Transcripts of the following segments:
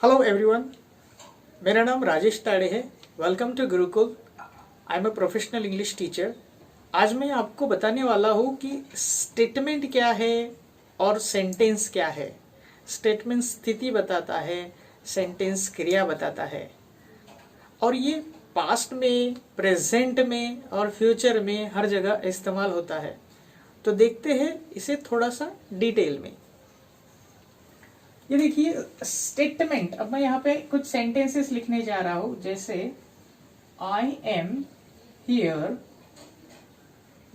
Hello everyone, मेरा नाम राजेश ताड़े है। Welcome to Gurukul. I am a professional English teacher. आज मैं आपको बताने वाला हूँ कि स्टेटमेंट क्या है और सेंटेंस क्या है। स्टेटमेंट स्थिति बताता है, सेंटेंस क्रिया बताता है, और ये पास्ट में, प्रेजेंट में और फ्यूचर में हर जगह इस्तेमाल होता है। तो देखते हैं इसे थोड़ा सा डिटेल में। ये देखिए स्टेटमेंट। अब मैं यहाँ पे कुछ सेंटेंसेस लिखने जा रहा हूं, जैसे आई एम हियर।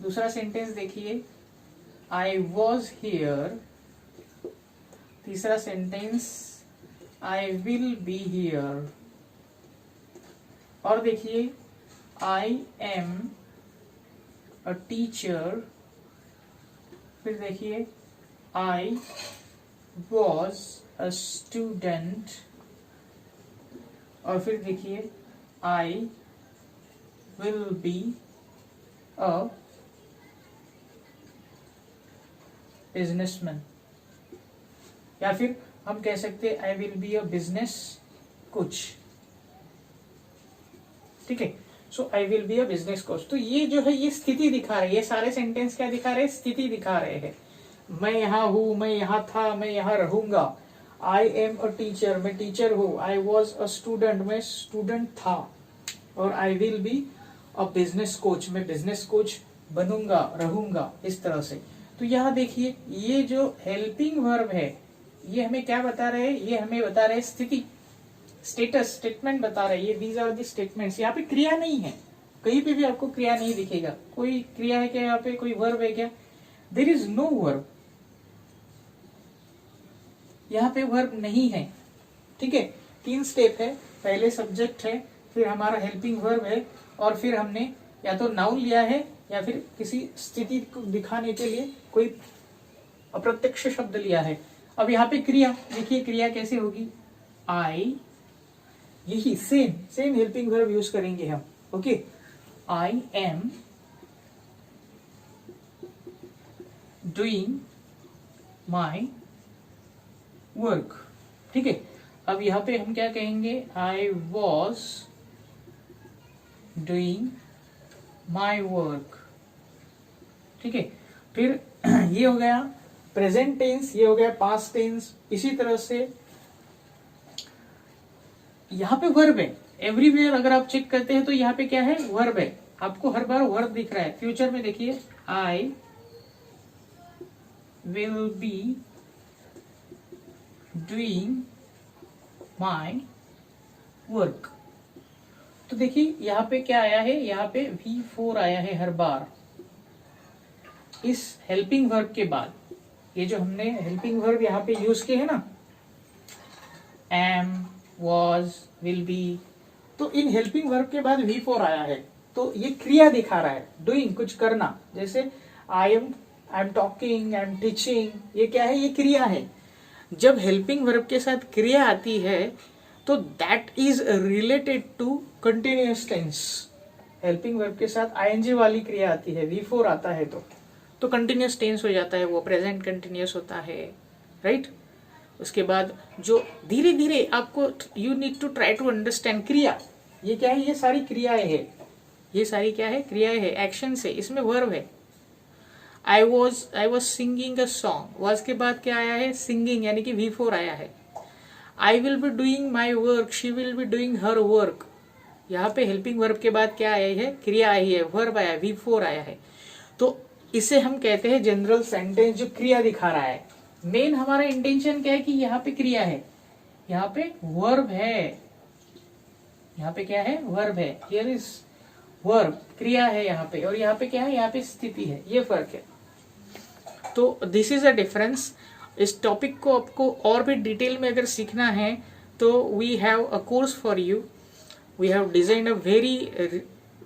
दूसरा सेंटेंस देखिए, आई वॉज हियर। तीसरा sentence, I will be here. और देखिए, आई एम अ टीचर। फिर देखिए, आई was a student। और फिर देखिए, I will be a businessman। या फिर हम कह सकते हैं I will be a business coach। ठीक है, सो I will be a business coach। तो ये जो है ये स्थिति दिखा रहे हैं। ये सारे सेंटेंस क्या दिखा रहे हैं? स्थिति दिखा रहे हैं। मैं यहाँ हूँ, मैं यहाँ था, मैं यहाँ रहूंगा। आई एम अ टीचर, मैं टीचर हूँ। आई वॉज अ स्टूडेंट, मैं स्टूडेंट था। और I will be a business coach, मैं बिजनेस कोच बनूंगा, रहूंगा, इस तरह से। तो यहाँ देखिए, ये जो हेल्पिंग वर्ब है, ये हमें क्या बता रहे हैं? ये हमें बता रहे हैं स्थिति, स्टेटस, स्टेटमेंट बता रहे हैं। ये दीज आर दी स्टेटमेंट्स। यहाँ पे क्रिया नहीं है, कहीं पे भी आपको क्रिया नहीं दिखेगा। कोई क्रिया है क्या यहाँ पे? कोई वर्ब है क्या? There is no verb. यहाँ पे वर्ब नहीं है। ठीक है, 3 स्टेप है। पहले सब्जेक्ट है, फिर हमारा हेल्पिंग वर्ब है, और फिर हमने या तो नाउन लिया है या फिर किसी स्थिति को दिखाने के लिए कोई अप्रत्यक्ष शब्द लिया है। अब यहाँ पे क्रिया देखिए, क्रिया कैसे होगी? आई, यही सेम हेल्पिंग वर्ब यूज करेंगे हम। Okay, I am doing my work. ठीक है, अब यहाँ पे हम क्या कहेंगे? I was doing my work. ठीक है, फिर ये हो गया प्रेजेंट टेंस, ये हो गया पास्ट टेंस। इसी तरह से यहाँ पे वर्ब है। एवरीवेयर अगर आप चेक करते हैं तो यहाँ पे क्या है? वर्ब है। आपको हर बार वर्ब दिख रहा है। फ्यूचर में देखिए, I will be doing my work. तो देखिए यहाँ पे क्या आया है? यहाँ पे V4 आया है हर बार इस हेल्पिंग वर्ब के बाद। ये जो हमने हेल्पिंग वर्ब यहाँ पे यूज किए है ना, एम, वॉज, विल बी, तो इन हेल्पिंग वर्ब के बाद V4 आया है। तो ये क्रिया दिखा रहा है, डूइंग, कुछ करना। जैसे I am talking, I am teaching, ये क्या है? ये क्रिया है। जब हेल्पिंग वर्ब के साथ क्रिया आती है तो that is related to continuous tense. Helping verb के साथ आईएनजी वाली क्रिया आती है, V4 आता है तो कंटिन्यूअस टेंस हो जाता है, वो प्रेजेंट कंटिन्यूअस होता है, राइट। उसके बाद जो धीरे धीरे आपको, you need to try to understand क्रिया। ये क्या है? ये सारी क्रियाएं है। ये सारी क्या है? क्रियाएं है, एक्शन है। इसमें वर्ब है। I was singing a song। was के बाद क्या आया है? Singing, यानी कि V4 आया है। I will be doing my work, she will be doing her work। यहाँ पे हेल्पिंग वर्ब के बाद क्या आया है? क्रिया आई है, वर्ब आया, V4 आया है। तो इसे हम कहते हैं जनरल सेंटेंस, जो क्रिया दिखा रहा है। मेन हमारा इंटेंशन क्या है? कि यहाँ पे क्रिया है, यहाँ पे वर्ब है। यहाँ पे क्या है? वर्ब है। हियर इज वर्ब, क्रिया है यहाँ पे। और यहाँ पे क्या है? यहाँ पे स्थिति है। ये फर्क है। तो दिस इज अ डिफरेंस। इस टॉपिक को आपको और भी डिटेल में अगर सीखना है तो we have a course for you. We have designed a very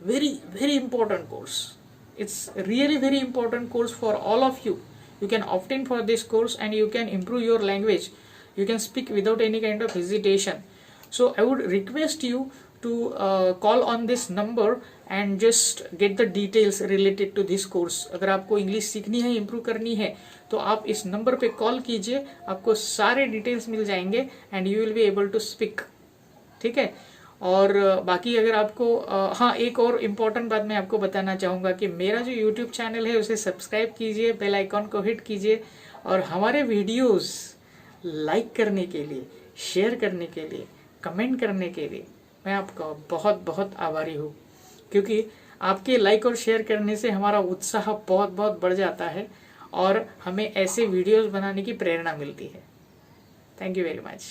very very important course. It's really very important course for all of you. You can opt in for this course and you can improve your language. You can speak without any kind of hesitation. So I would request you to call on this number and just get the details related to this course. अगर आपको English सीखनी है, improve करनी है, तो आप इस number पे कॉल कीजिए, आपको सारे डिटेल्स मिल जाएंगे and you will be able to speak. ठीक है. और बाकी अगर आपको हाँ, एक और इम्पॉर्टेंट बात मैं आपको बताना चाहूँगा कि मेरा जो यूट्यूब चैनल है उसे सब्सक्राइब कीजिए, बेल आइकॉन को हिट कीजिए और हमारे वीडियोस लाइक करने के लिए, शेयर करने के लिए, कमेंट करने के लिए मैं आपका बहुत बहुत आभारी हूँ, क्योंकि आपके लाइक और शेयर करने से हमारा उत्साह बहुत बहुत बढ़ जाता है और हमें ऐसे वीडियोस बनाने की प्रेरणा मिलती है. Thank you very much.